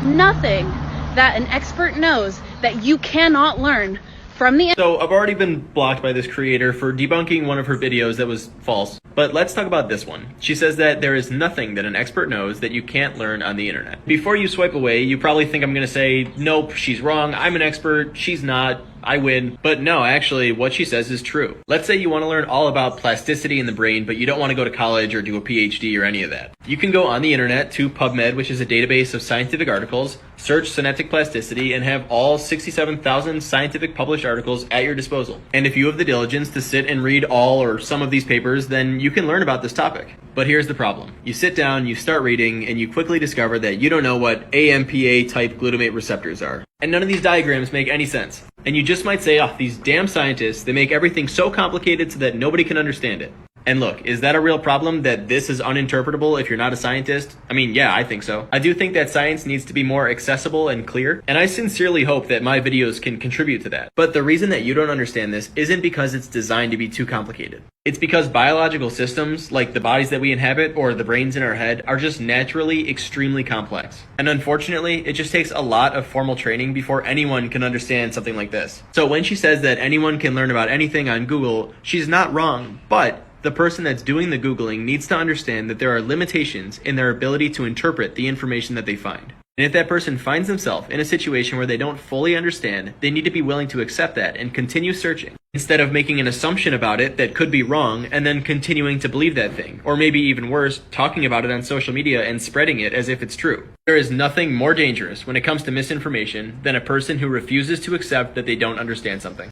nothing that an expert knows that you cannot learn from the So I've already been blocked by this creator for debunking one of her videos that was false. But let's talk about this one. She says that there is nothing that an expert knows that you can't learn on the internet. Before you swipe away, you probably think I'm gonna say, nope, she's wrong, I'm an expert, she's not, I win. But no, actually, what she says is true. Let's say you want to learn all about plasticity in the brain, but you don't want to go to college or do a PhD or any of that. You can go on the internet to PubMed, which is a database of scientific articles, search synaptic plasticity, and have all 67,000 scientific published articles at your disposal. And if you have the diligence to sit and read all or some of these papers, then you can learn about this topic. But here's the problem. You sit down, you start reading, and you quickly discover that you don't know what AMPA-type glutamate receptors are. And none of these diagrams make any sense. And you just might say, oh, these damn scientists, they make everything so complicated so that nobody can understand it. And look, is that a real problem, that this is uninterpretable if you're not a scientist? I mean, yeah, I think so. I do think that science needs to be more accessible and clear, and I sincerely hope that my videos can contribute to that. But the reason that you don't understand this isn't because it's designed to be too complicated. It's because biological systems, like the bodies that we inhabit or the brains in our head, are just naturally extremely complex. And unfortunately, it just takes a lot of formal training before anyone can understand something like this. So when she says that anyone can learn about anything on Google, she's not wrong, but the person that's doing the Googling needs to understand that there are limitations in their ability to interpret the information that they find. And if that person finds themselves in a situation where they don't fully understand, they need to be willing to accept that and continue searching, instead of making an assumption about it that could be wrong and then continuing to believe that thing. Or maybe even worse, talking about it on social media and spreading it as if it's true. There is nothing more dangerous when it comes to misinformation than a person who refuses to accept that they don't understand something.